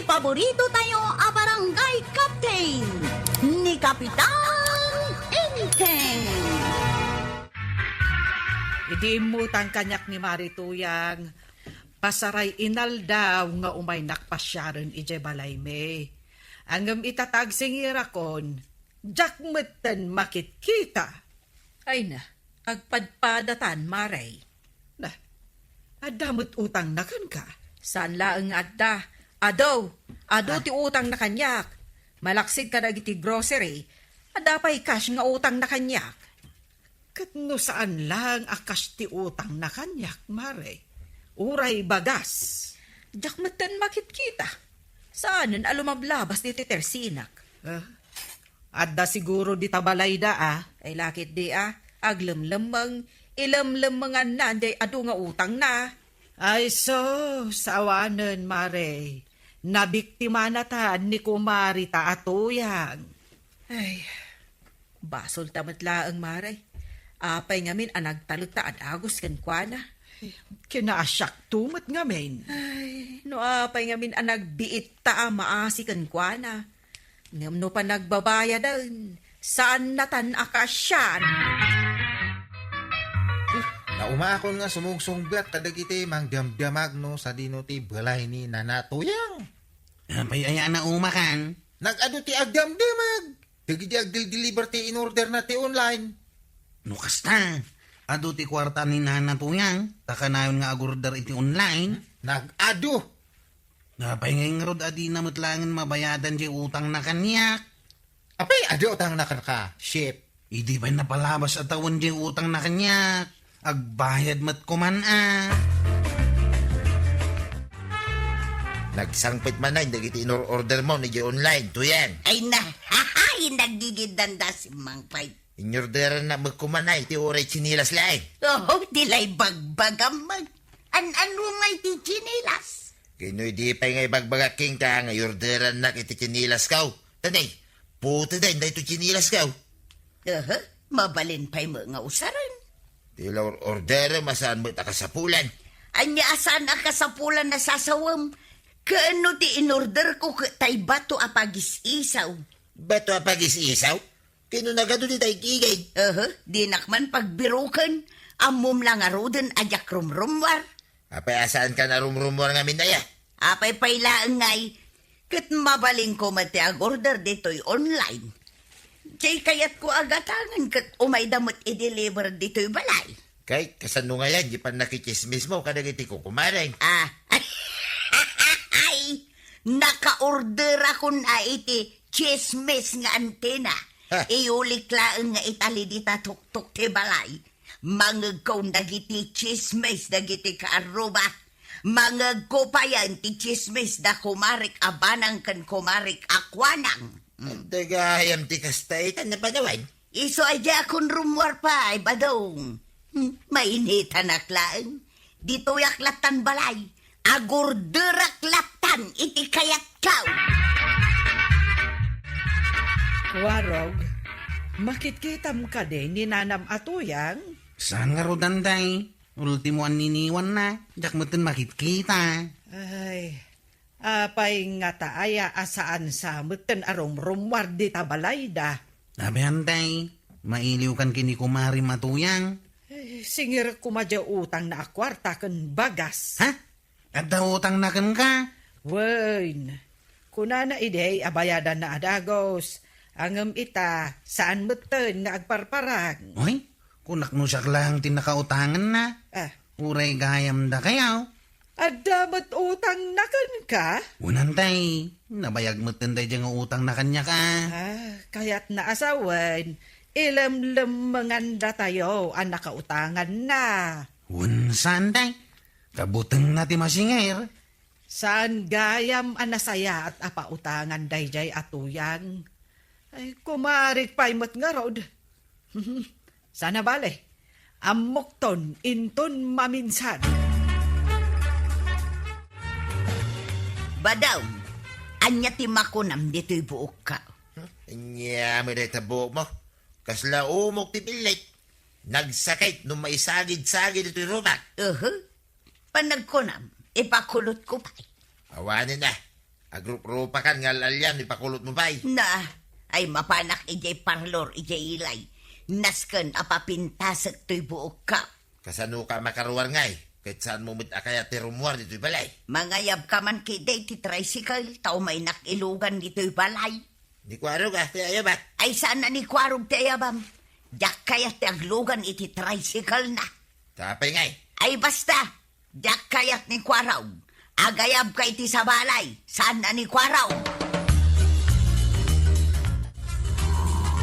paborito tayo a barangay captain ni Kapitan Enteng. Idimutang kanyak ni Marituyang. Pasaray inaldaw nga umay nakpasyaran ije balay me. Angam itatag singira kon, jak metten makit kita. Ay na, agpadpadatan, Maray. Na, adamot utang na kan ka. Saan laang adda? Ado ti utang na kanyak. Malaksid ka na iti grocery. Adapay cash nga utang na kanyak. Kat no saan lang akas ti utang na kanyak, Mare. Uray bagas. Jak metten makit kita. Saanan alumablabas di titersinak. Adda siguro di tabalay da Ay lakit di aglemlemang, ilemlemangan na day adu nga utang na. Ay so, sawanan, Mare. Nabiktima na ta ni Kumarita atuyang. Ay, basol tamat laang, Maray. Apay ngamin anagtalog ta at agos kan kwa na. Kinaasyak tumat ngamin. Ay, no apay ngamin anagbiit ta maasi kan kwa na. Ngam no pa nagbabaya daun, saan natan akasyan? Naumakon nga sumugsungbat kadagiti mang diamdiamag no sa dino ti balay ni Nanatuyang. Payaya na umakan. Nag-ado ti agdiamdiamag. Dagiti agdil-deliver ti in-order na ti online. Nukas ta. Ado ti kwarta ni Nanatuyang. Takanayon nga agurdar iti online. Nag-ado. Napay ngayong rod adi na matlangan mabayadan di utang na kanyak. Apay, ado utang na ka, ship. Idi ba napalabas at tawon di utang na kanyak. Agbayad mat kuman Nagsangpit man na, dagiti in-order mo ni online, tuyan. Ay na, hahay, nagigidanda si Mang Pay. In-orderan na magkumanay, ti oray chinilas laing. Oh, dilay bagbagam mag. Ano nga iti chinilas? Kino'y di pa ngay bagbaga king ka, ngay orderan na kiti chinilas kaw. Tanay, puto din, na ito chinilas kaw. Mabalin pa'y mga usaran. Tila order, masaan mo takasapulan. Anya asan ang kasapulan na sasawam? Kaano ti in-order ko tay bato apagis-isaw? Bato apagis-isaw? Kino nagado di tayo kigay? Di nakman pagbirukan. Amom lang aroden ajak rumrumwar. Apay asaan ka na rumrumor nga minaya? Apay pailaan ngay. Kat mabaling ko mati ag order dito'y online. Jay kayat ko agatangan kat umay damot i-deliver dito'y balay. Kahit kasano nga yan, di pa nakichismis mo, kadagiti ko kumaring. Ay, naka-order ako na iti chismes nga antena. Iulik lang nga itali dita tuktok ti balay. Mangag ko dagiti chismes dagiti kaaruba. Mangag ko pa yan ti chismes da kumarik abanang kan kumarik akwanang. Dagayam ti kastaitan na panawan. Iso aja akong rumwar pa ay badong. Mainitan aklaan. Dito yaklatan balay. Agurderak-latan iti kayat kaw. Warog, makitkitam ka din ni Nanam Atuyang. Saan nga rodanday? Ultimo an niniwan na. Jak meten makitkita. Ay, apay nga taaya asaan sa meten arumrumwar di tabalay da. Nabihanday, mailiw kan kini kumari Matuyang. Singir kumadya utang na akwarta kan bagas. Ha? At daw utang na kan ka? Wain, kuna na ide abayadan na adagos. Angam ita, saan meten nga agparparag. Uy, kunak no siya lang tinakautangan na. Uray gayam da kayaw. Adamat utang na kan ka? Unantay, nabayag meten day dyan utang na kanya ka. Kaya't na asawan, ilam-lamangan tayo ang nakautangan na. Saan day? Kabuteng na ti masingir. Saan gayam ang nasaya at apautangan dayjay atuyang? Ay, kumarik pa'y matngarod. Sana bale, amokton inton maminsan. Badaw, anya ti makunam dito'y buok ka. Anya, may buok mo. Kasla umok ti pilit. Nagsakit nung maisagid-sagid ito'y rumak. Panagkunam, ipakulot ko pa. Awanin na. Agrup-rupa kan nga lalyan, ipakulot mo bay. Na, ay mapanak ijay parlor, ijay ilay. Nasken apapintasag to'y buok ka. Kasano ka makaruwar ngay, kahit saan mo akaya tirumuar dito'y balay. Mangayab ka man kiday ti tricycle, tao may nakilugan dito'y balay. Di ko arog ti ayabat. Ay saan na ni kwarog ti ayabam? Yak kaya ti aglugan iti tricycle na. Tapay ngay. Ay basta, yak kayat ni kwaraw. Agayab ka iti sa balay, saan na ni kwaraw?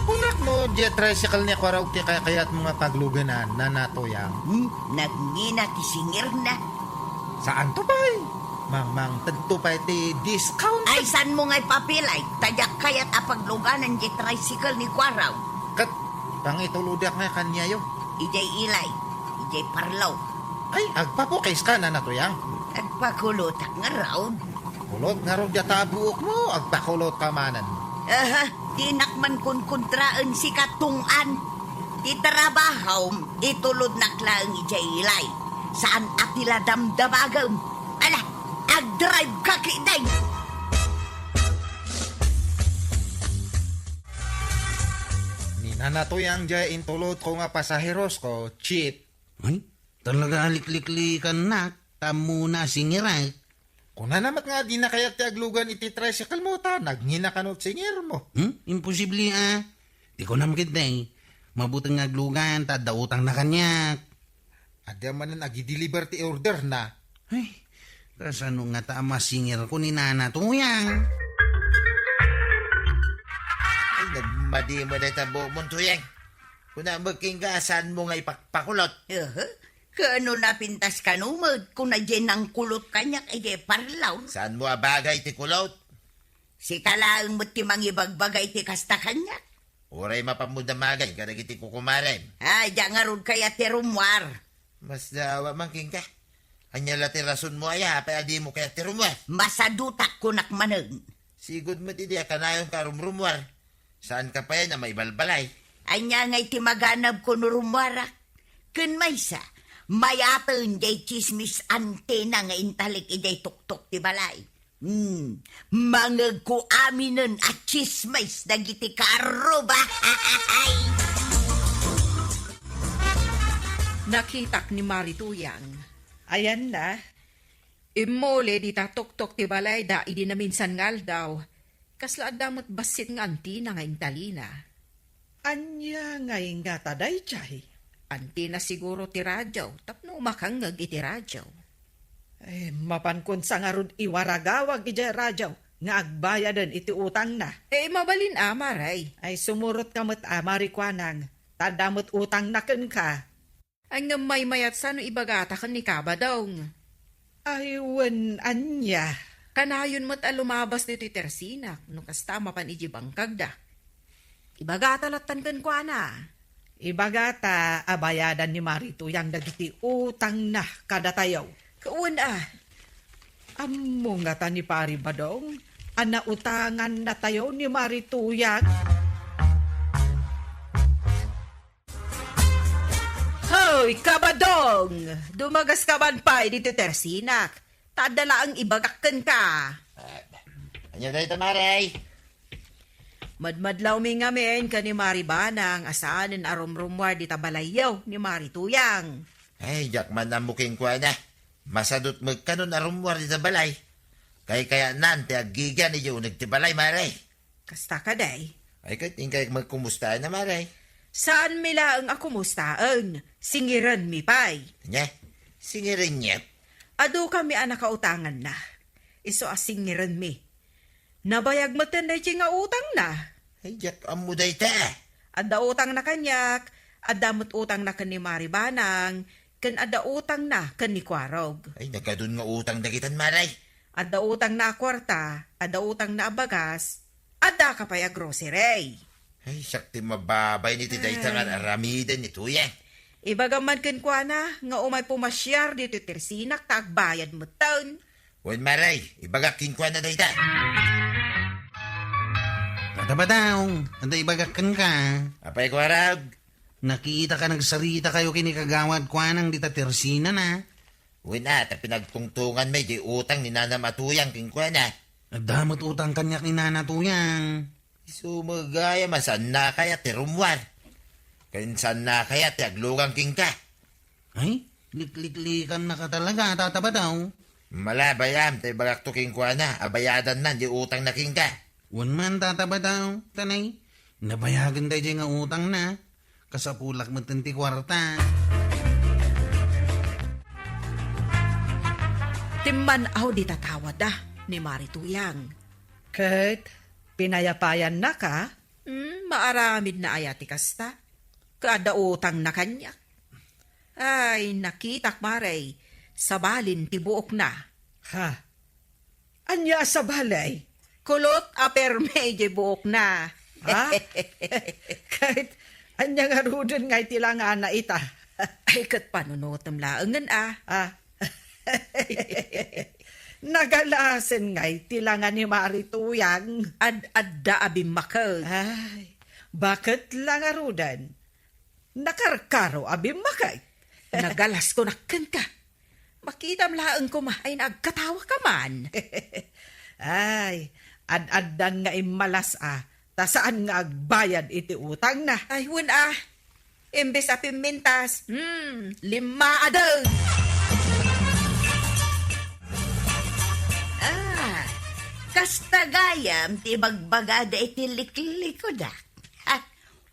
Unak mo, jet tricycle niya kwaraw ti kayat mga pagluganan na natuyang. Nagngina ti singir na. Saan to bay? Mang tagto pa iti discount. Ay saan mo nga'y papilay, tadyak kayat apagluganan di tricycle ni kwaraw. Kat, pang ituludak nga kanya yo. Ijay ilay, ijay parlaw. Ay, agpapukis ka na natuyang. Agpakulutak nga raw. Kulot nga ro dya buok mo, agpakulot ka manan. Tinakman kun kontraan si katungan. Itrabahaw, itulod na klaang ijay ilay. Saan atila damdamagam? Ala, ag-drive ka kiday. Ni nanatuyang dya intulot ko nga pasaheros ko, cheap. Ay, talaga alikliklikan na. Tamo na singiray. Kung namat nga di na kaya ti aglugan iti tricycle mo ta, nagngina kanot singir mo. Imposible Di ko naman kitay. Mabutang aglugan, tadautang na kanyak. Adya man na nag-deliver ti order na. Ay, kasano nga ta masingir ko ni Nana Tuyang. Ay, nagmadi mo na tabo mo tuyang. Kung na magkinggasan mo nga ipakpakulot. Kano napintas ka numod kung na dyan ang kulot kanyak ijay parlaw. Saan mo abagay ti kulot? Si talaang mo't ti mangibagbagay ti kasta kanyak. Oray mapamudamagay, karagiti kukumaren. Ay, dyan nga ron kaya ti rumwar. Mas dawa mangking ka. Anyala ti rason mo aya, pa di mo kaya ti rumwar. Masadutak kunak manag. Sigod mo ti diya kanayon ka rumrumwar. Saan ka pa yan na may balbalay? Anya nga'y ti maganab ko no rumwarak. Kun maysa, mayatan jay chismis antena nga intalik ijay tuktok ti balay. Mangag ko aminan at chismis dagiti karo ba? Nakitak ni Marituyang. Ayan na. Imole di tatok-tok ti balay da idi na minsan ngal daw. Kasla damot basit nga antina nga intalina. Anya ngay nga taday chay. Antina siguro ti radyaw, tapno makangag iti radyaw. Ay, mapankon sa nga ron iwaragawag ijay radyaw. Nga agbayadan iti utang na. Mabalin amaray. Ay sumurot kamot amarikwanang. Tadamot utang na ken ka. Ang may mayat sa no ibagata kan ni kabadong. Ay wen anya. Kanayon mo't alumabas dito tersinak, no kastama pan iji bangkag da. Ibagata latan kan kwa na. Ibagata abayadan ni Marito yang dagiti utang na kada tayaw. Kauan Amo nga ta ni Pari Badong, ana utangan na tayo ni Marito yang. Hoy, kabadong! Dumagas ka man pa dito tersinak. Tadala ang ibagakan ka. Anya tayo tamaray? Madmadlaw mi ngamin ka ni Maribanang asaanin arumrumwar di tabalayaw ni Marituyang. Ay, jakman na muking kwa na. Masadot magkanon arumwar di balay. Kaya nante agigan niyo nagtibalay maray. Kasta ka day. Ay kahit tingkay magkumusta na maray. Saan mila ang akumustaan? Singiran mi pay. Nya, singirin niya. Ado kami anak kautangan na. Iso asingiran mi. Nabayag mo tanday nga utang na. Ay, jak amuday ta. Ada utang na kanyak. Adamot utang na kan ni Maribanang. Kan ada utang na kan ni Kwarog. Ay, nagkadun nga utang dagitan maray. Ada utang na kwarta. Ada utang na abagas. Ada ka pa'y grocery. Ay, sakti mababay ni tiday tangan aramidan ni Tuya. Ibagaman kan kwa na, nga umay pumasyar dito tersinak, tagbayad mo taon. Wan maray, ibagakin kwa na dayta. Padabadaw, anda ibagakan ka. Apay kwarag. Nakita ka nagsarita kayo kinikagawad kwa nang dita tersina na. Wan na, ta pinagtungtungan may di utang ni Nana Matuyang king kwa na. Damot utang kanyak ni nanatuyang. Sumagaya masan na kaya ti rumwar. Kansan na kaya ti aglugang king ka. Ay, likliklikan na ka talaga, tataba daw. Malabayam ti bagak to king kwa na. Abayadan na di utang na king ka. Wan man tataba daw, tanay. Nabayagan tayo dyan nga utang na. Kasapulak mo tinti kwarta. Timman aw di tatawad ni Marituyang. Ket, pinayapayan na ka? Maaramid na ayati kasta. Kada utang na kanya. Ay, nakitak maray. Sabalin tibuok na. Ha? Anya sa balay? Kulot aper medyo buok na. Ha? Kahit anya nga rudin nga itilangan na ita. Ay, kat panunutam laangan Ah. Nagalasen nga itilangan ni Marituyang. Ad-adda abim makal. Ay, bakit lang arudan? Nakarkaro abim makay. Nagalas ko nakkan ka. Makitam laang ko ma ay nagkatawa ka man. Ay, ad-addan nga imalas ta saan nga agbayad iti utang na. Ay, imbes apim mintas. 5 adang. Kasta gayam ti bagbagada iti likliko da.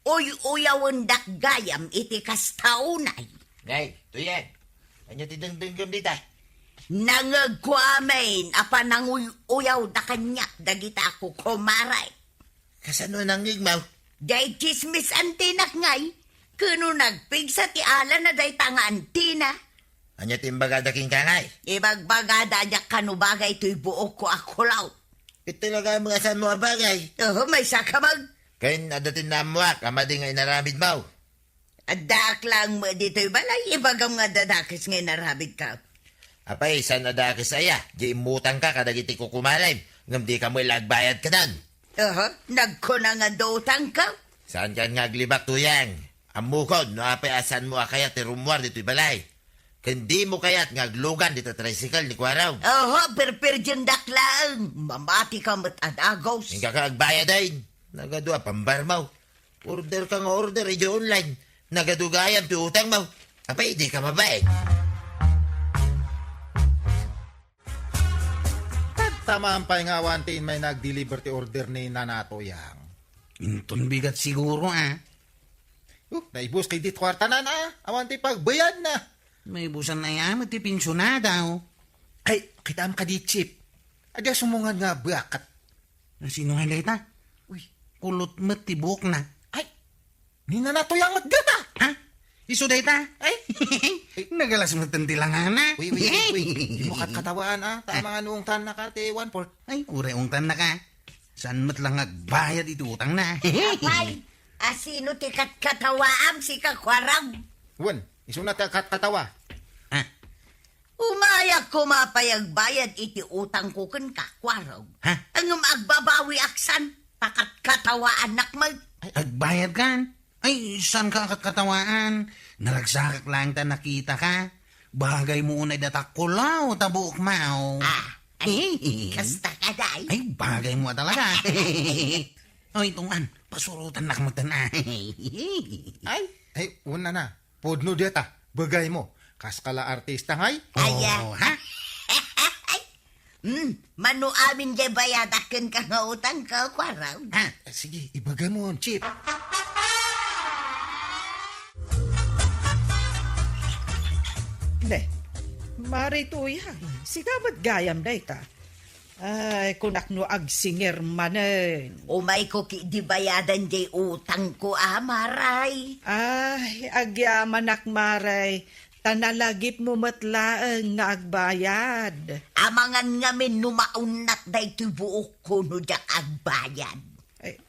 Uy-uyawan dak gayam iti kastaunay. Ngay, tuyan. Anya ti dengdengam dita. Nangagkwamain apa nang uyaw da kanyak dagita ako kumaray. Kasano nang ngigmaw? Day chismis antinak ngay. Kuno nagpigsa ti ala na day tanga antina. Anya timbaga da king kangay. Ibagbagada niya kanubagay to'y buok ko ako law. Ito talaga ang mga saan mo abagay. May sakamag. Kain adatin na mo kamadi nga inaramid mo. Adak lang mo dito'y balay. Ibagam nga dadakis nga narabid ka. Apay, saan nadakis aya? Di imutang ka kadagiti ko kumalay. Ngam di ka mo ilagbayad ka dan. Nagkuna nga dotang ka. Saan ka nga aglibak tuyang? Amukod, no apay asan mo akaya ti rumwar dito'y balay. Hindi mo kaya't ngaglugan dito tricycle ni Kwaraw. Perperjeng daklang. Mamati ka matadagos. Hindi ka agbayad ay. Nagadua pambarmaw. Order ka nga order, ito online. Nagadugayam ti utang mo. Apay, di ka mabayad. Tama ang pahingawan tiin may nag-deliver ti order ni Nanatoyang. Inton bigat siguro Naibus kay dit kwarta na. Awan ti pagbayad na. May busan na yan, matipinsyo na daw. Ay, kita am ka di chip. Adya sumungan nga bakat. Sino nga leta? Uy, Kulot matibok na. ay, ni Nanatoyang at gata. Ha? Iso data? Ay, nagalas mo tantilangan na. Uy, di mo katawaan Tama nga noong tan na ka ti 1/4. Ay, ureungtan na ka. Saan mat lang agbayad iti utang na. Apay, asino ti katawaam si kakwaraw. Wan, iso na katawa. Ha? Umayak ko mapayagbayad iti utang ko kan kakwaraw. Ha? Ang agbabawi aksan, pakat katawaan nakmag. Agbayad kan? Ay, saan ka katawaan? Naragsakak lang ta nakita ka. Bagay mo unay datak kulaw, tabuok mao. Kasta ka day. Ay, bagay mo talaga. Ay, tungan, pasurutan na kamagtan na. Ay, una na. Podno deta, bagay mo. Kaskala artista ngay. Oh, ha? Manu amin jay bayadakin ka nga utang ka kwaraw. Ha? Sige, ibagay mo, chip. Ne, Marituyang, sigabat gayam day ta. Ay, kunak no agsinger manen. Umay ko ki di bayadan jay utang ko amaray. Ay, agyaman akmaray. Tanalagip mo matlaang nga agbayad. Amangan nga min numaunat day buok ko no jak agbayad. Ay,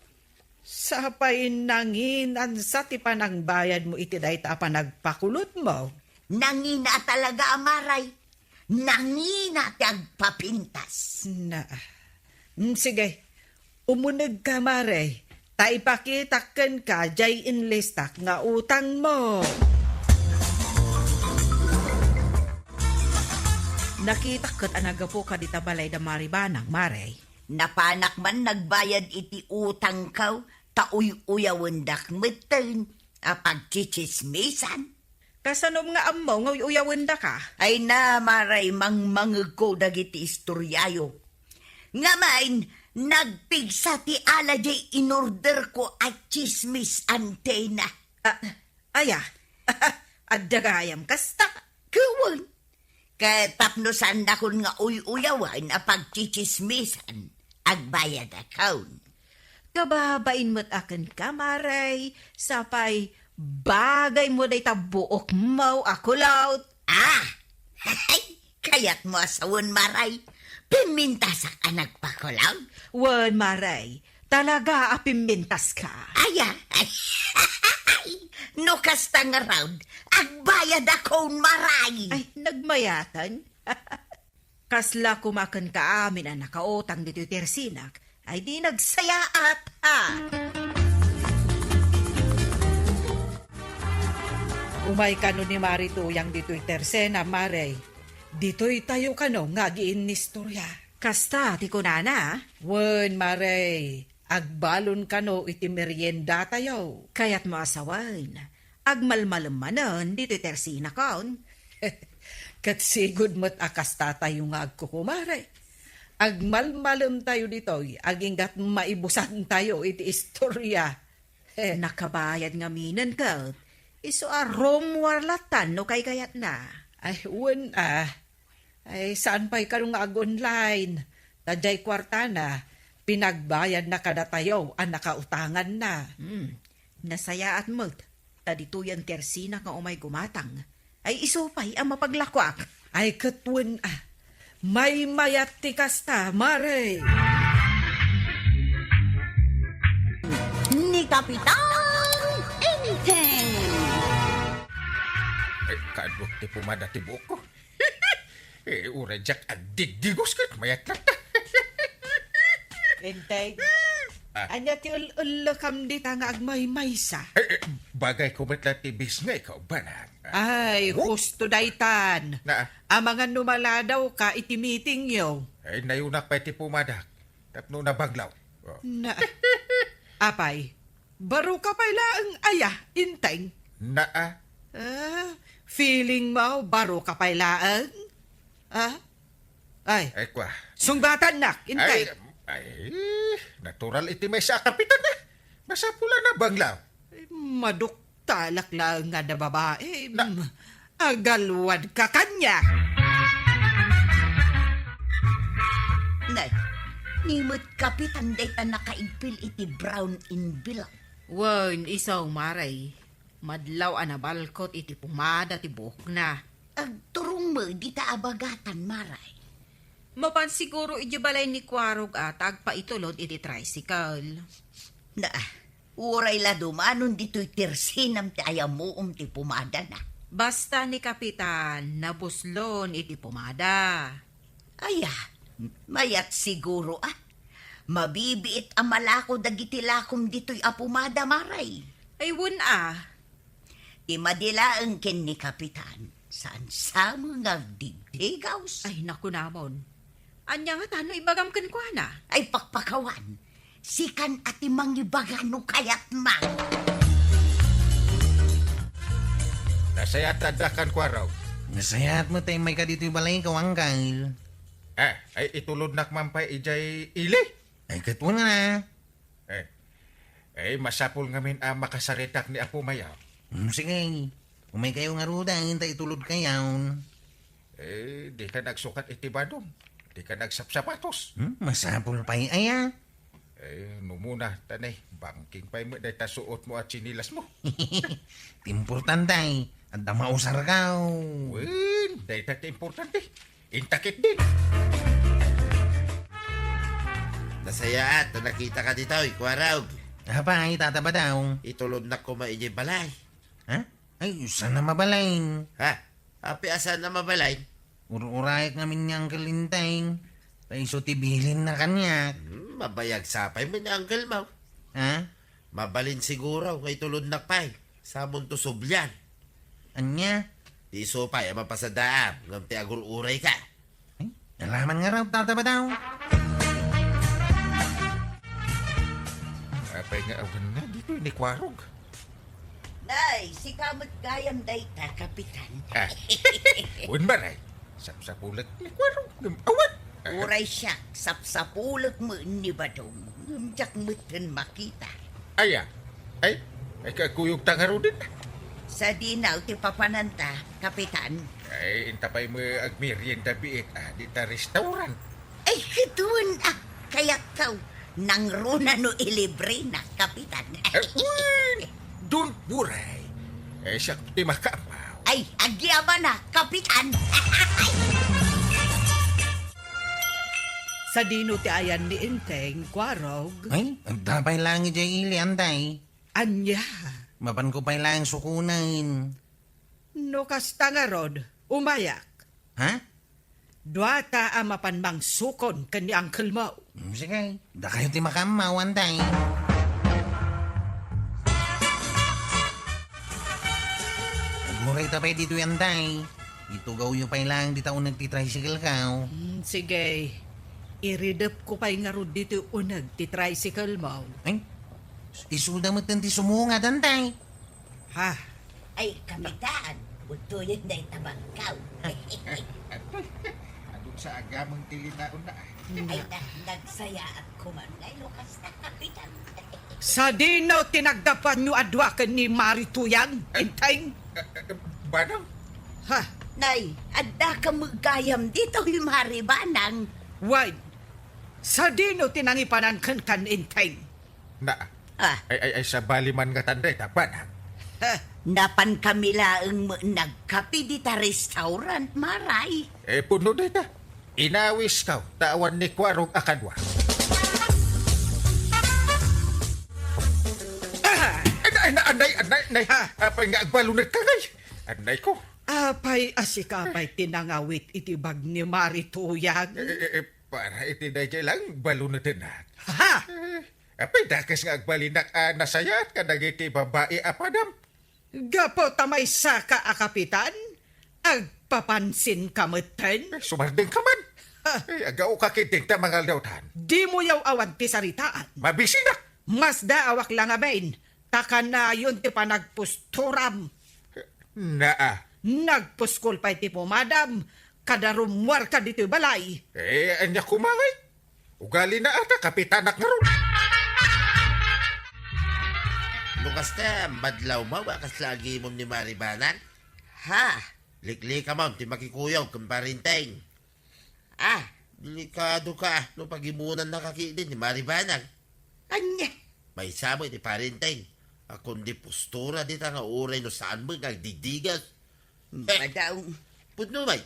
sapay nanginan sa tipanang bayad mo iti day ta panagpakulot mo. Nangina talaga amaray. Nangina ti agpapintas. Na, sige, umunag ka maray. Ta ipakitaken ka jay inlistak nga utang mo. Nakita kat anagapo ka di tabalay da maribanang, maray. Napanak man nagbayad iti utang kaw, tauy-uyawan dakmeten, pagchichismisan. Kasanom nga ammo nga uyawan da ka. Ay na maray mangmangag ko dagiti istoryayo. Nga main, nagpigsa ti ala jay inorder ko at chismis antena. Aya, addagayam kasta. Kawan, katapnosan na kun nga uyawan a pagchichismisan, agbayad account. Kababain mo't akin kamaray, sapay bagay mo day tabuok mo ako laut. Kaya't mo asawon maray, piminta sa anak pa ko lang. Wan maray, talaga apimintas ka. Aya, no kastang around, agbayad ako maray. Ay, nagmayatan. Kasla kumakan ka amin ang nakautang dito tersinak, ay di nagsayaat ha. Umay kano ni Marituyang dito'y tersena, Maray. Dito'y tayo kano nga giinistorya. Kasta, ti kunana, Wen, Maray, agbalon kano iti merienda tayo. kaya't maasawan. Agmalmalamanan dito tersina kaon. Katsigod mo't akas tayo nga agkukumaray. Agmalmalam tayo dito'y, aginggat maibusan tayo iti istorya. Nakabayad nga minan ka. Iso arom warlatan no kay kayat na. Ay, wen Ay, saan pa'y kanong ag-online? Tadyay kwarta na, pinagbayad na kada tayo, ang nakautangan na. Nasayaat mo. Tadito yan tersina ka umay gumatang. Ay isupay ang mapaglakwak. Ay, katwen may mayat ti kasta, Mare. Ni Kapitan Enteng. Ay, kadwag ti pumada ti buok ko. Uray jak agdigdigos ka, mayat lang ta. Enteng. Anya ti ulakam di ta nga agmay-maysa. Bagay ko ba't lang ti bis nga ikaw ba na? Ay, husto daytan. Na, Ang mga numala daw ka iti meeting yo. ay nayunak pa ti pumadak. Tapno na baglaw. Oh. Na, apay, baro ka pala ang aya, Inteng. Na, Feeling mo, baro ka pala ang? Ay, ay kwa. sungbatan nak, Ay, Inteng. natural iti may sa kapitan na. Masapula na banglaw. Maduktalak lang nga na babae. Agalwad ka kanya. Nay, nimot Kapitan dayta nakaigpil iti brown envelope. Wan, isaw maray. Madlaw anabalkot iti pumada ti buhok na. Agturong mo di ta abagatan maray. Mapan siguro ijibalay ni Kwarog at agpaitulod iti tricycle. Na, uray la dumanon dito'y tirsinam ti ayamuom ti pumada na. Basta ni Kapitan, nabuslon iti pumada. Aya, mayat siguro Mabibiit ang malako dagiti lakom dito'y apumada maray. Ay wun Imadilaan ken ni Kapitan, saan sa mga digdigaws? Ay naku namon. Anya nga tano ibagam kan kwa na. Ay pakpakawan, sikan ati mangibagano kayat mang. Nasayat tadakan kwa raw. Nasayat mo tayo may ka dito balay kawangkal. Ay itulod nak mampay ijay ili. Ay katwa na. Ay masapul ngamin makasaritak ni Apo Mayaw. Sige, kung may kayo nga rudan, tayo tulod kayo. Di ka nagsukat iti badong. Di ka nagsapsapatos. Masapul pa aya. Numuna, tanay, bangking pa'y mo dahi tasuot mo at sinilas mo. Importante, at mausar ka. Win, dahi tati importante. Intakit din. Nasayaat na nakita ka dito, Kwarog. Apa, itataba daw. Itulod na ko maijay balay. Ha? Ay, saan na mabalain? Ha? Api asan na mabalay? Ururayak namin niyang kalintay. Paiso tibilin na kanya. Mabayag sapay mo ni Uncle Mau. Ha? Mabalin siguro kay tulod na pay. Samon to subyan. Anya? Di sopay ang mapasadaam. Ngam ti agur uray ka. Ay, nalaman nga raw, tataba daw. nga awan na dito ni Kwarog. Nay, si kamot gayam dayta, kapitan. Ah, un maray. Sapsapulat ni Kwarog. Awan. Uray siya, sapsapulog mo ni Badong. Ngumjak mutin makita. Aya. Ay kakuyog tangaro din. Sa dinaw ti papananta, kapitan. Ay, intapay mo agmerienda biik di ta restaurant. Ay, kituan kaya kau nang runa no ilibre na, kapitan. Don't worry. Siya ti makapaw. Ay, agyaman na, kapitan. Sa dino ti ayan ni Inteng, Kwarog, Ay, dapay lang iti ili, anday. anya. Mapan ko pa lang sukunan. No kasta nga rod, umayak. Ha? Duata amapan mang sukon kani Uncle Mo. Sige, da kayo ti makamaw, anday. Muray tapay dito, anday. Dito gaw yung pa lang di taon nagtitricycle ka. Sige, iridap ko pa'y nga rod dito unag ti tricycle mo. Ay, isuda mo tanti sumunga, anday. Ha? Ay, kapitan, utuyan na itabangkaw. Adun sa agamang tilinaon na. Ay, nagsaya at kuman. Ay, lukas na, kapitan. Sa dino tinagdapan nyo adwakan ni Marituyang, Inteng. Banang? Ha? Nay, adda ka magayam dito yung maribanang. Why? Sa dino tinangipanan kan Inteng. Na. Ah, Ay sa baliman nga tanday ta banang. Ha? napan kami laeng nagkapi di ta restaurant, maray. Puno na ita. Inawis ka, tawan ni Kwarog akadwa. Anay, apay nga agbalunat ka ngay. Anay ko. Apay asikapay tinangawit itibag ni Marituyang. Para itinay lang balunatan na. Ha? Apay dakas nga agbalinak nasayat ka nagiti babae apadam. Gapo tamay saka akapitan? Agpapansin kameten? Sumarding ka man. Agaw ka kiting ta mga lautan. Di mo yaw awan ti saritaan. Mabisinak. Mas daawak lang abain. Taka na yun ti panagpusturam. Naa. Nagpuskol pa iti po, madam. Kada rumwar ka dito balay. Anya kumangay. Ugali na ata, kapitanak nga ron. Lukas ka, madlaw mo, wakas lagi mo ni Maribanan. Ha? Likli ka mo, ti makikuyaw, kumparinteng. Ah, Delikado ka, no pagimunan nakakidin ni Maribanan. anya? May samo ti parinteng. Akong di postura di ta nga uray no saan mo nagdidigas. Madaw. Pudno may.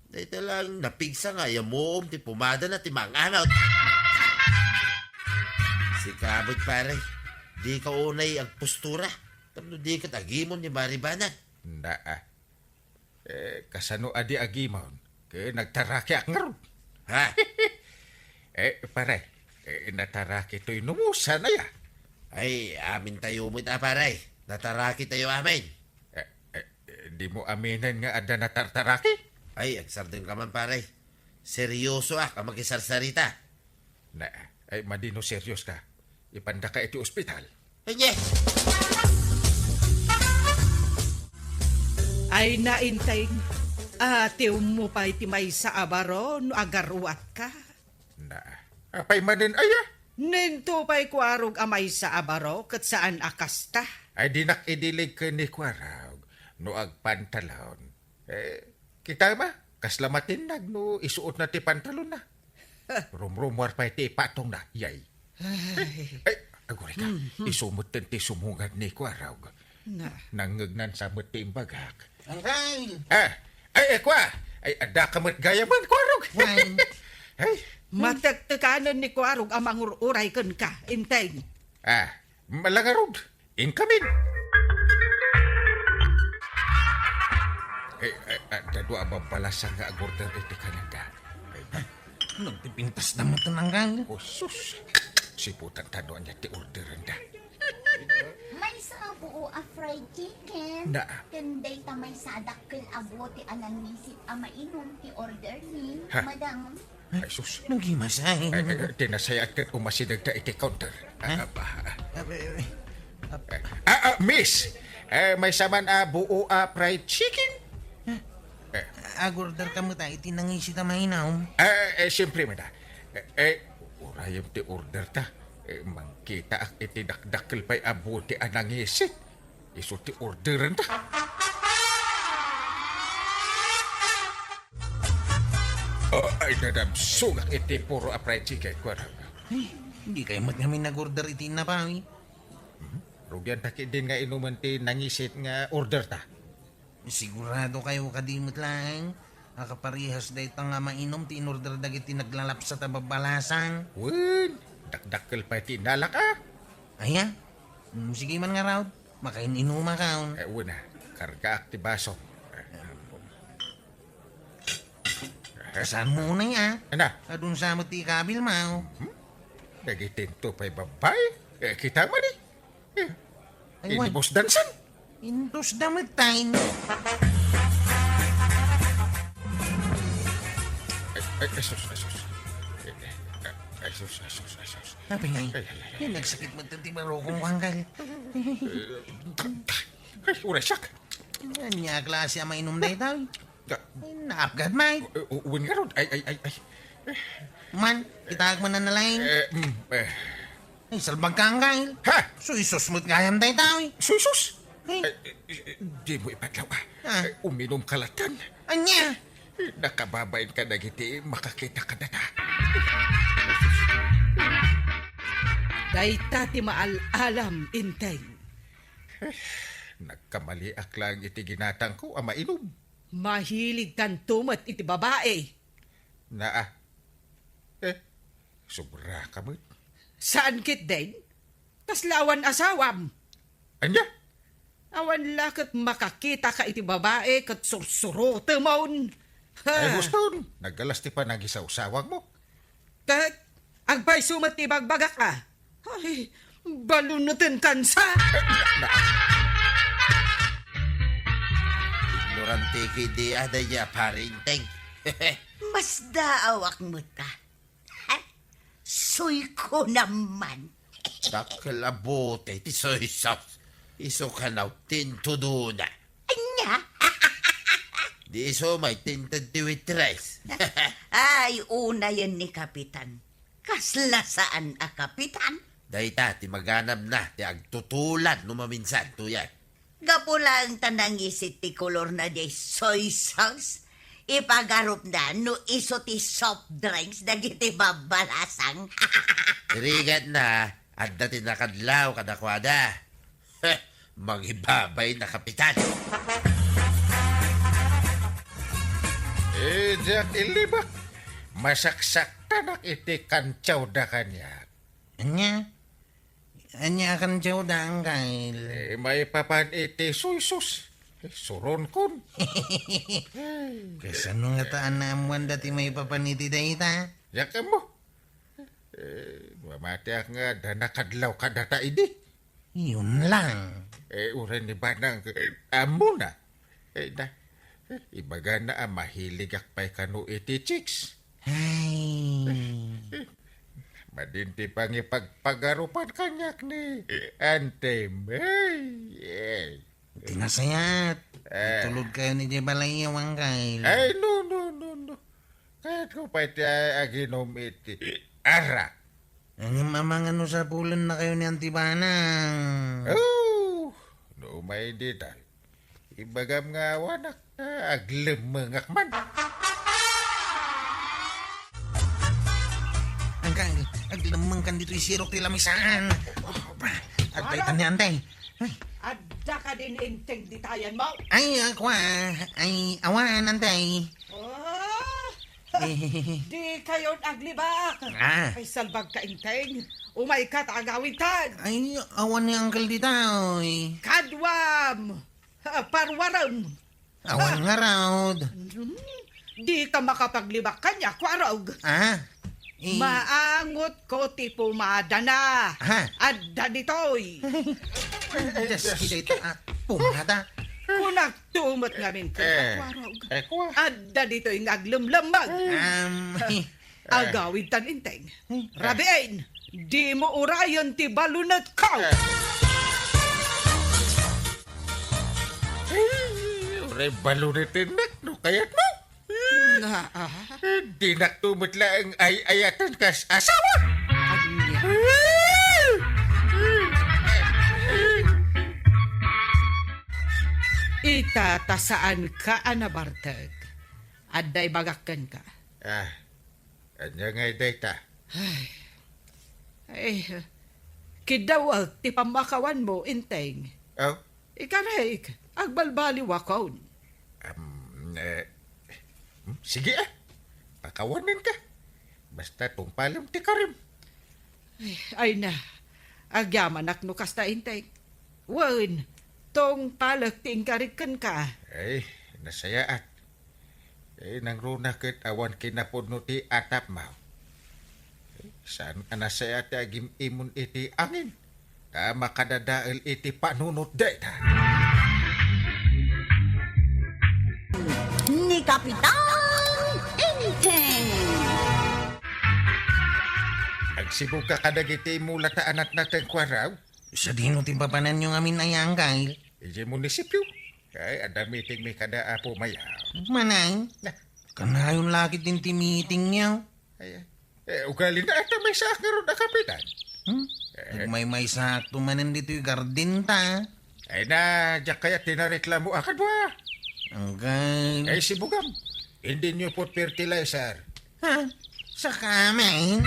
Dito lang napigsa nga yamoom ti pumada na ti mangangaw. Si kabot pare, di ka unay ang postura. Tapno di ka tagimon ni Maribanan. Naa. Kasano adi agimon. Kaya nagtaraki ak nga ron. Ha? Pare, nataraki to'y numusa na ya. Ay, amin tayo mo ita pare. Nataraki tayo amin. Di mo aminan nga ada natartaraki. Ay, agsardin ka man pare. Seryoso ka makisarsarita. Naa, ay madino serious ka. Ipanda ka iti ospital. Ay, nye! Ay nainteng. Ate mo pa iti may sa abaron agaruat ka. Naa, apay manin aya. Nento pa'y kwarog amay sa abaro kat saan akasta. Ay dinak idilig ka ni Kwarag. No agpantalon. Kita ba? Kaslamatin nag no isuot na ti pantalon na. Rumrumwar pa iti patong na. Yay. Ay, agore ka. Isumot ti sumungag ni Kwarag. Na. Nangagnan sa muti imbagak. Angkay! Ay, Kwa! Ay, ada ka mat gayaman, Kwarag. Why? Ay, Matagtakanan ni kwarog amang uray kan ka, inteng. malangarod. Incoming. Dadwa abang palasang nga agorder iti kananda. Nagpipintas na mo tananggal. Oh, sus. Siputan tadoan niya ti orderan da. May sabo a fried chicken. Na. Kanday ta may sadakkel abote anan nisit a mainom ti order ni. Ha? Madam. Ay, sus. Nagimasay. Tinasayat kat umasinag ta iti counter. Miss, may saman buo fried chicken? Agorder ka mo tayo, tinangisi ta mainom. Siyempre, mada. Urayam ti order ta. Mangkita ak itidakdakil pa'y abuti anang isit. Iso ti orderan ta. Ay, nadamsugak iti puro fried chicken. Ay, hindi kayo mat kami nag-order itin na pa. Rugyan taki din nga inuman ti nangisit nga order ta. Sigurado kayo kadimot lang. Akaparihas dahi ta nga mainom, tin-order dagiti naglalap sa tababalasang. Wen, dakdakil pa'y tinalak Aya, sige man nga raw, makainuma ka. Una, karga ak ti baso. Saan mo na ya? Ana, Adun sa mo ti kabil mao. nagitinto pa'y babay. Kita man Ay, wan. Inibos dansan. Intos damit tayo. Asus. Sabi nga, yung nagsakit mo ito barokong wanggal. Ay, urasak. Anya klase ang mainom na ito. Naapgad may. Uwin nga ron. Ay. Man, itag man na nalain. Ay, salbag ka ang kail. Ha? So, isusmut gayam tayo tao. Susus. Ay, Di mo ipatlaw Ah. Uminom kalatan. anya. Nakababain ka na giti, makakita ka na na. Dayta ti maal-alam, inteng. Nagkamali aklang iti ginatang ko, ama inom. Mahilig kan tumat iti babae. Sobra ka mo. Saan kit din? Kaslawan asawam. Anya? Awan lakat makakita ka iti babae kat sursuro temon. Ay, guston. Naggalas ti pa nagisaw-sawang mo. Kat, agpay sumat ti bagbaga ka. Ay, balunutin kansa. Ignorante ki di adaya parinteng. Mas daawak mo ta. Ha? Suy ko naman. Dakalabote ti soy sauce. Iso ka na tintudo na. Anya? Di iso may tinted ti with rice. Ay, una yan ni Kapitan. Kasla saan a Kapitan? Dahita ti maganam na ti agtutulan numaminsan tuyan. Gapula ang tanang isit ti kolor na di soy sauce. Ipagarup na no iso ti soft drinks dagiti babalasang. Irigat na at dati nakadlaw kadakwada. Maghibabay na kapitan. Jack ilibak. Masaksak tanak iti kantsaw da kanya. Anya? Anya akan jauh da ang kail. May papan iti suisus. Suron kon. Kasano nga taan na amuan dati may papaniti dahita? Yakan mo. Mamati ak nga da nakadlaw ka data idi. Yun lang. Uran ni Banang amo na. Ibaga na mahilig ak pa'y kanu iti chicks. Ay. Madinti pang ipagpagarupan kanyak ni Antem. Tinasayat. Tulog kayo ni Jebalay yung kail. Ay, no. Kahit ko pa iti aginom iti ara. Ang mamang ano sa pulan na kayo ni Antibanang. Oh, no may di tayo. Ibagam nga wanak aglemengak man. Ang kail, aglamang kan dito isirok tila misaan. Agpaitan ni Antay. Adda ka din inteng di tayan mo. Ay, ako ay awan, Antay. Di kayo aglibak. Ah. Ay salbag ka inteng. Umay ka tagawitan. Ay, awan ni Uncle dito. Kadwam. Parwaram. Awan nga raw. Di ka makapaglibak kanya, kwarog. Maangot ko ti pumada na. Ha? Adda ditoy. Just kita pumata. Kunak tumot ngamin ka, kwarog. Kwa. Adda ditoy ngaglumlambag. Agawid tan inteng. Rabiin. Di mo urayan ti balunat ka. Uray balunitin nak, no kayat mo. Nga, Di naktumot lang ay ayatan kas asawa. anya. Itatasaan ka, anabartag. Adday bagakan ka. Anya nga data. Ay, kidawag ti pamakawan mo, inteng. Oh, Ikarik, agbalbali wakon. sige pakawanan ka. Basta tungpalam ti karim. Ay na, agyaman ak no kasta inteng. Wan, tong palak ti ingkarikan ka. Ay, nasayaat. Nang runa ket awan kinapudno ti atap mo. Saan ka nasayaat agim imun iti angin? Ta makadadael iti panunot data. Ni Kapitan Inteng. Agsibog ka kadagiti mula taanat natin kwaraw. Sa dino ti papanan yung amin ayang kail. Iji munisipyo. Ay, ada meeting may kada apo mayaw. Manay, Na, kanayon laki din ti meeting niyo. ay, ugali na ata may saak nga ron na kapitan. Nagmay-may sakto manan dito yung garden ta. Ay na, diyak kaya tinareklamo akad ba? Hanggang... Ay, si Bugam, hindi niyo po fertilizer. Ha? Sa kamin?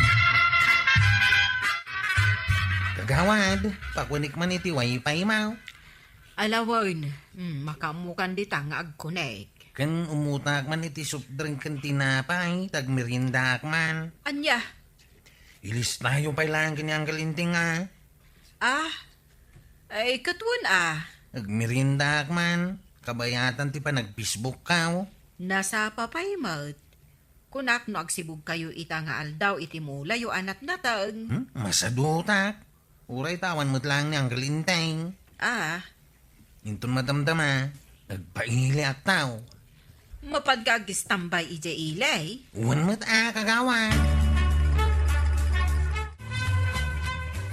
Kagawad, pakunik man iti wifi mo. Alawan, makamukan di nga ag-connect. Kan umutak man iti soft drink kan tinapay, tagmerindak man. Anya? Ilis tayo pa lang kanyang kalinting nga. Ay katun Nagmerindak man, kabayatan ti pa nag-Facebook ka. Nasa papaymat. Kunak no agsibog kayo ita nga aldaw iti mula yo anat natang. Masadutak. Uray tawan mo't lang niyang kalinteng. Intun madamdama, nagpaili at tao. Mapadgagistambay ije ilay. Uwan mo't kagawan.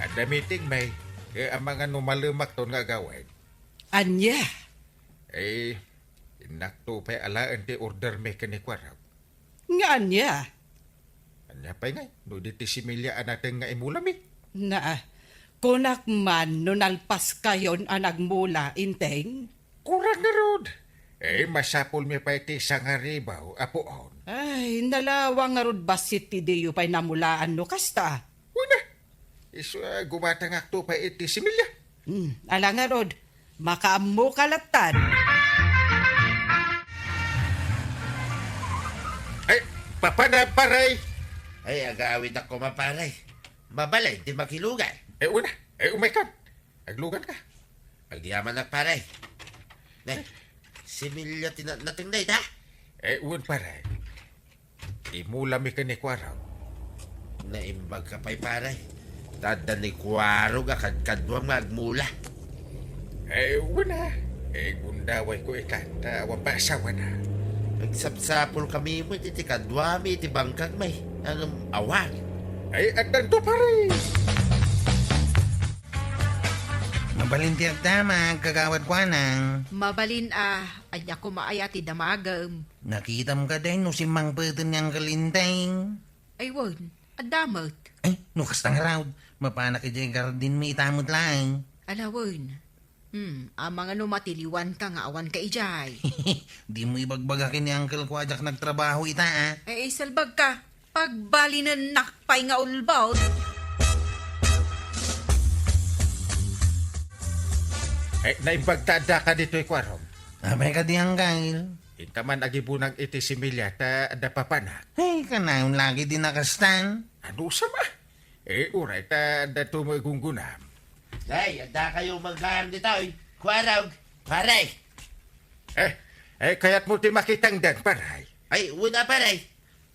At the meeting may, ang mga numalumak to nga gawin. Anya, Nakto pa'y alaan ti order may kanikwaraw. nga anya, Anya pa'y ngay, no di ti similya natin nga imulami. na kunak man no nalpas kayon anagmula, inteng. Kurang na rod. Masapol mi pa iti sangaribaw, apoon. Ay, nalawang nga rod basit ti diyo pa'y namulaan no kasta. Una, gumatang akto pa iti similya. Ala nga rod, makaamu kalatan. Ay, papanaparay. Ay, agawid ako maparay. Mabalay, di makilugan. Una, umaykan. Aglugan ka. Agdiyaman nagparay. Ne, similya natingday ta. Uwan paray. Imulami ka ni kwaraw. Naimbag ka pa'y paray. Tada ni Kwaro ka kadkadwang magmula. Una. Gundaway ko ikan. Awan pa asawa na. Nagsapsapol kami mo, iti kadwami, iti bangkag may. Anong awan? Andan to paray. Mabalinti at damag, kagawad kwa nang. Mabalin anya ko maayati damagam. Nakita mo ka din no si Mang Peten niyang kalinteng. Ay won, adamot. Ay, no kastang raw. Mapanak iti garden may itamot lang. Alawon. Ang mga numatiliwan ka nga awan ka ijay. Di mo ibagbagakin ni Uncle Kwadyak nagtrabaho ita Salbag ka. Pagbali na nakpay nga ulbaw. Naimbagtada ka dito ikwarong. Abay ka di Uncle. Intaman agibunang iti similya ta dapapanak. Ay, kanayon lagi din nakastan. Ano sama? Uray ta dato mo igungunam. Ay, ada kayo magkahan dito. Kwaraw, paray. Kaya't mo ti makitang dan paray. Ay, una paray.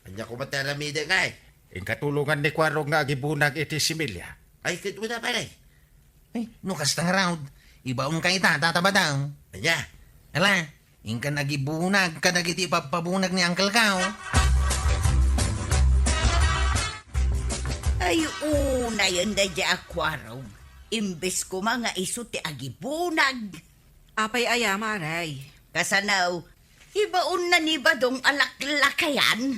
Anya ko mataramida nga Katulungan ni kwarong nga agibunang iti similya. Ay, una paray. Ay, no kastang raw. Ibaong ka ita, tataba daw. Anya, Ala, ingka nagibunag, kadagiti papabunag ni Uncle Kao. Ay, una yun na di akwaraw. Imbes ko mga iso ti agibunag. Apay aya, Maray. Kasanaw, ibaon na ni Badong alaklakayan.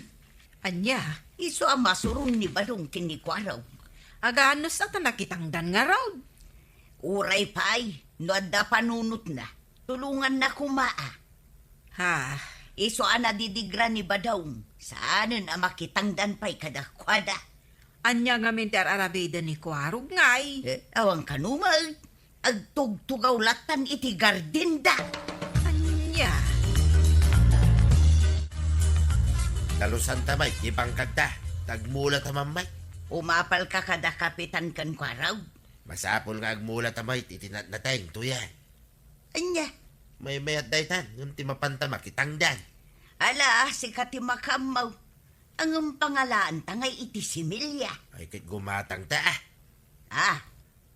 Anya, Iso ang masurong ni Badong kinikwaraw. aganos at nakitangdan nga raw. Uray pa'y, no adda panunot na. Tulungan na kumaa. Ha, Iso ana didigra ni Badong. Saanan ang makitangdan pa'y kadakwada. anya nga minter arabida ni Kwarog ngay. Awang kanumag. Agtugtugaw latan iti gardinda. Anya, Talusan tamay, ibang kagda. Tagmula tamamay. Umapal ka kada kapitan kan kwaraw. Masapol nga agmula tamay, itinatnateng tuyan. Anya, May mayat daytan, ngunti mapantama, kitangdan. ala si Katimakampaw. Ang pangalaan tangay iti similya. Ay kit gumatang ta ah. Ah,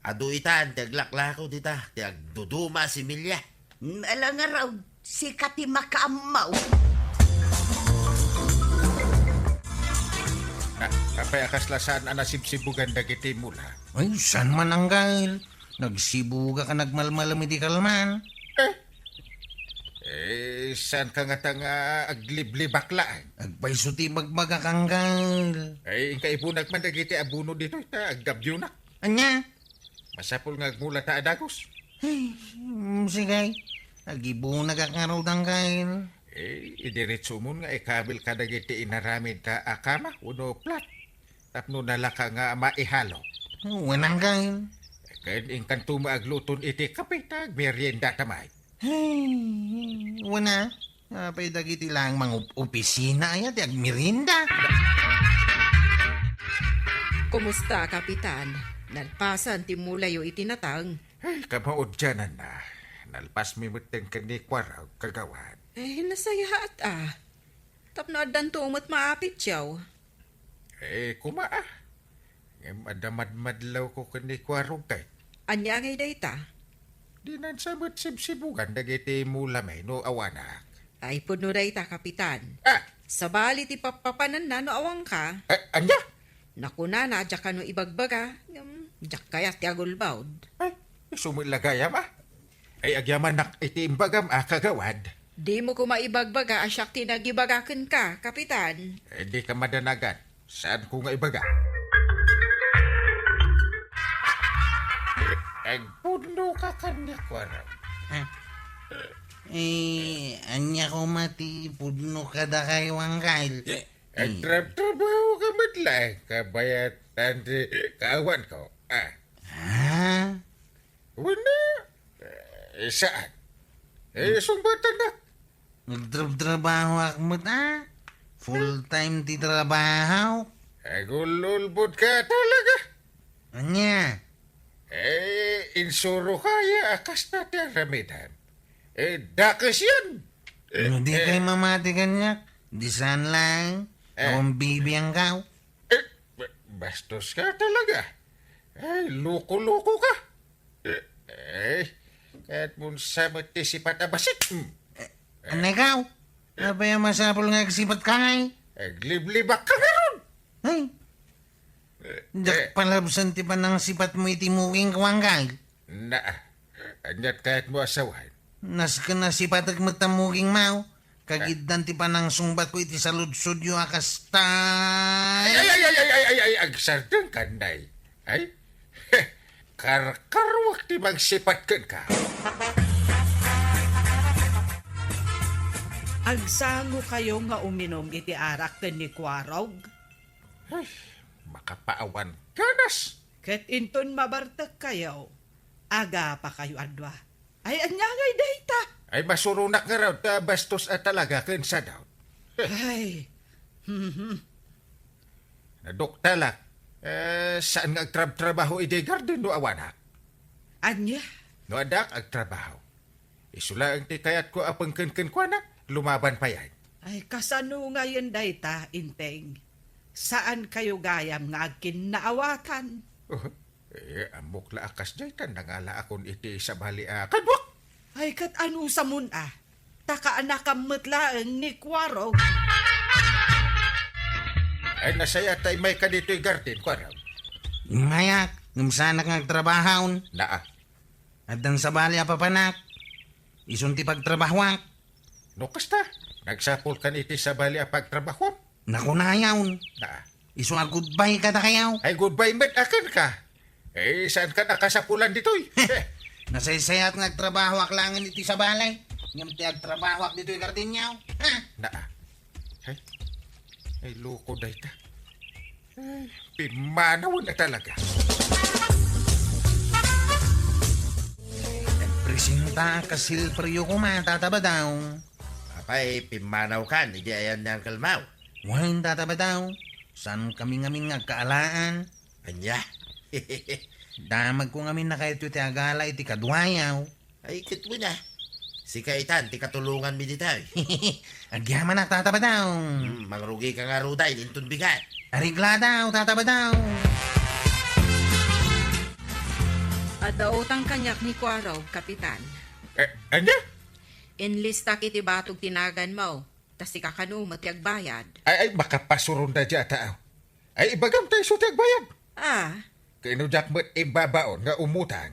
Adu itan, tiaglaklako dita, tiagduduma si Milya. ala nga raw si Katimakampaw. Apay akaslasan ang nasibsibugan dagiti mula. Ay, san man ang gail? Nagsibuga ka nagmalmalam iti kalman. Saan ka nga tanga agliblibaklaan? Agpaiso ti magbaga kang gail. Ay, kaipunag man dagiti abuno dito, agdabyo na. Anya? Masapol nga agmula ta adagos. Sige. Nagibunag ang araw ng gail. Idiretso mo nga ikabil ka dagiti inaramid ka akama, uno plat. Tapno nalaka nga maihalo. Wanang gail. Kain ingkan tumaagluton iti kapitag, merienda tamay. Wana. Apay dagiti lang mga opisina ay ti agmirinda. kumusta, Kapitan? Nalpasan ti mulayo itinatang. Ay, kamaudyanan na. Nalpas mi muteng kanikwaraw kagawan. Nasayahat Tapno adan tumot maapit siyaw. Kumaa. Madamadmadlaw ko kanikwaraw kay. Anya ngay dayta? Di nan sabot sibsibugan dagiti mula may no awanak. Ay puno dayta, Kapitan. Ah! Sa bali ti papapanan na no awang ka. Anya? Nakuna na, dyak ka no ibagbaga. Dyak kaya ti agulbawd. Ay, sumilagayam Ay, agyaman nak iti imbagam kagawad. Di mo ko maibagbaga asyak tinagibagakan ka, Kapitan. Di ka madanagan. Saan ko nga ibaga? Agpuno ka kanikwaraw. Anya ko mati pudno kada kayo ang gail. Trabaho ka matla. Kabayat tanti kawan ko. Ha? Wala. Saan? Sumbatan na. Nagtrabaho akmat Full time ti trabaho. Agululbod ka talaga. Anya? Insuro kaya akas na ti aramidan. Dakas yan. Hindi kayo mamati kanya. Di saan lang. Akong bibiyang kao. Bastos ka talaga. Loko-loko ka. Kahit mo sa matisipat abasit. Ano ikaw? Napaya masapol nga agsipat ka ngay. Agliblibak ka nga ron. Ay. Dak palabsan ti pa ng sipat mo itimuking kawanggal. Anyat kahit mo asawan. Nas ka na sipat ag matamuking mau. Kagiddan ti pa ng sungbat ko iti saludsod yung akastay. Ay, agsardang kanday. Ay, karkarwak ti magsipat ka. Agsango kayo nga uminom iti arak ken ni Kwarog. Ay, makapaawan ganas. Ket inton mabartek kayo. Aga pa kayo adwa. Ay anyangay dayta. Ay, masurunak nga raw ta bastos at talaga kensa daw. Ay, Naduktala, saan nga agtrabaho iti garden no awanak? anya? No adak agtrabaho. Isula ang ti kayat ko apang ken-ken ko na, lumaban pa yan. Ay kasano ngayon dayta, inteng? Saan kayo gayam nga agkin naawatan? Amok la akas daytan, nangala akon iti sa bali kadwak. Ay kat ano sa mun Taka anakam metlaeng ni Kwarog. Ay nasaya tay may kadito'y garden ko raw. Mayak, ngumsanak ngagtrabahon. Naa. At dan sa bali apapanak. Isunti pagtrabahwak. No kasta. Nagsapol kan iti sa bali a pagtrabaho. Nakunayaw. Naa. Iso a goodbye ka na kayaw. Ay goodbye met akin ka. Saan ka nakasapulan ditoy? Nasaysayat ngagtrabahwak langan iti sa balay. Ngam ti agtrabahwak dito yung gardinyaw. Ha? Naa. Ay loko day ta. Ay, pimanaw na talaga. Presinta kasilpriyo ko matataba daw. Apay, pimanaw ka, hindi ayan niyang kalmaw. Wain tataba daw. San kami ngamin ngagkaalaan. Anya? Damag ko ngamin na kayo ti agala iti kadwayaw. Ay, kitwo na. Si Kaitan, ti katulungan mi ditay. Agyaman na tataba daw. Mangrugi ka nga ruday, lintun bigat. Arigla daw, tataba daw. Ada utang kanyak ni Kuaraw, Kapitan. Anya? Enlista kiti batog tinagan mo. Tas ikakano matiagbayad. Ay, makapasurong na dyan tao. Ay, ibagam tayo sa tagbayad. Ah, Kinudyak mo't ibabaon nga umutang.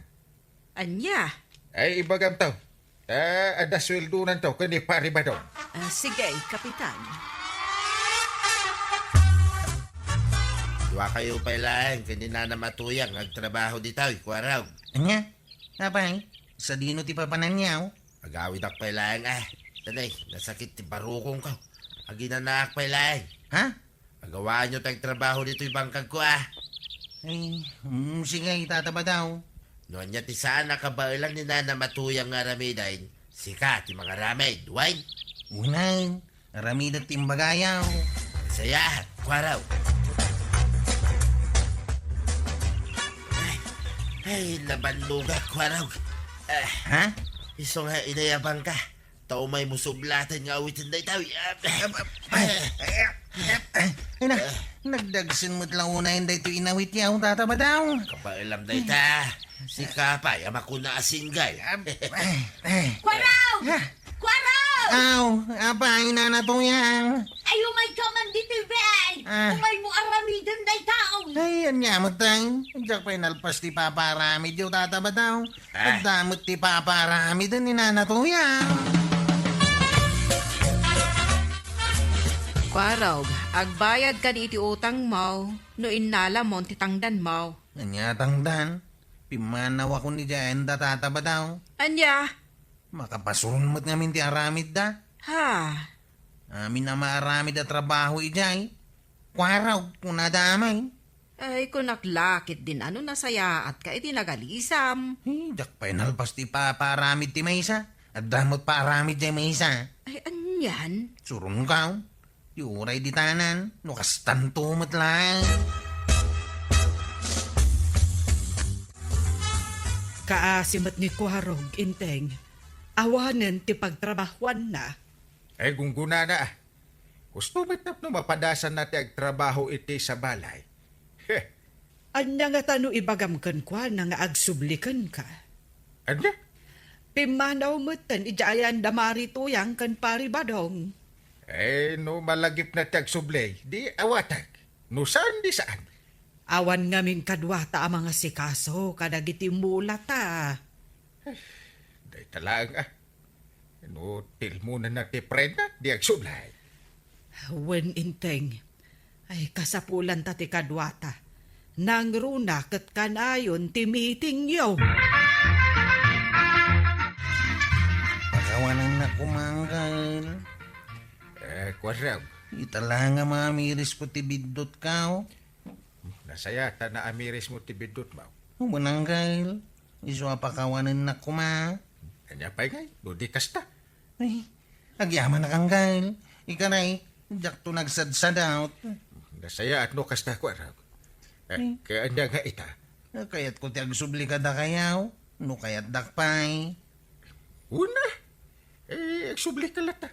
anya. Ay, ibagam tao. Ada sweldo nan tao, kani pari ba daw? Sige, Kapitan. Dua kayo pa ilang, kanina na matuyang, nagtrabaho ditay, kuwaraw. Anya? Apay, sa dino ti papananyaw. Agawid ak pa ilang, Tanay, nasakit ti barukong ka. Aginanak pa ilang. Ha? Agawaan nyo tayong trabaho dito yung bangkag ko, Ay, sige, tataba daw. Noon niya ti saan nakabailang ni Nana matuyang nga ramidain, sika ti mga ramay, duwain. Unay, ramida timbagayaw. Saya, kuwaraw. Ay, nabanlugat, kuwaraw. Ha? Iso nga inayabang ka. Tao may musublatan nga awitin na itaw. Ay na, nagdagsin mo't lang unahin da ito inawit yaw, tataba daw. Kapailam na ita. Si Kapay, ama ko na asinggay. Kwaraw! Kwaraw! Aw, apay na natuyang. Ay, umay ka man dito, bay! Umay mo aramidan day taon! Ay, yan nga matang. Diyak pa'y nalpas ti paparamid yung tataba daw. At damot ti paparamid ang ninanatuyang. Kuaraw, agbayad ka di iti utang mo. No inala mo titangdan mo. Nanyatang dan. Pimanaw ako ni Jaenda tataba daw. Anya? Makapasurun mo't ngamin ti aramid da. Ha? Amin na maaramid da trabaho ijay. Kwaraw, kung nadamay. Ay, kung naklakit din ano nasaya at ka iti nagalisam. Ay, diyak pa'y nalpas ti paparamid ti Maysa. At damot paramid di Maysa. Ay, anyan? Surun ka. Yuray di tanan. Nukas tantumot lang. Kaasimat ni Kuarog, Inteng. Awanan ti pagtrabahuan na. Ay, gungguna na. Gusto mitap no mapadasan natin ang trabaho iti sa balay. Anya nga tano ibagamkan kwa na nga agsublikan ka. Anya? Pimanaw mo tan ijayan damari tuyang kan paribadong. No malagip na tiyag sublay, di awatag. No saan di saan. Awan ngamin kadwata ang mga sikaso kadagiti mulata. Day talang No til muna na ti prenda, di ag sublay. Wen Inteng, ay kasapulan ta ti kadwata. Nang runa kat kanayon ti meeting yo. Pagawanan na kumanggal. Kwaraw, Itala nga mamiris po ti bidot ka. nasaya ta na amiris mo ti bidot mo. Mananggal. Iso apakawanan na kuma. Kanya pa'y ngay, do di kasta. Ay, agyaman na kanggal. Ikaray, jak to nagsadsad out. Nasaya at no kasta kwaraw. Kaya anda nga ita. Kaya't ko ti agsubli ka da kayaw. No kaya't dakpay. Una, agsubli ka lata.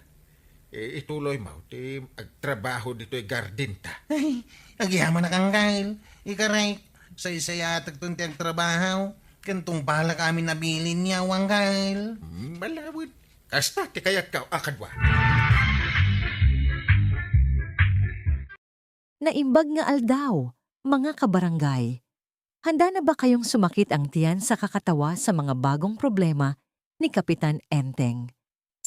Ituloy mo, ti agtrabaho dito'y garden ta. Ay, agyaman na kanggal. Ikaray, say-sayatag to ti agtrabaho. Kantong pala kami nabilin niya, wanggal. Malawid. Kasta, ti kayat ka akadwa. Naimbag nga aldaw, mga kabarangay. Handa na ba kayong sumakit ang tiyan sa kakatawa sa mga bagong problema ni Kapitan Enteng?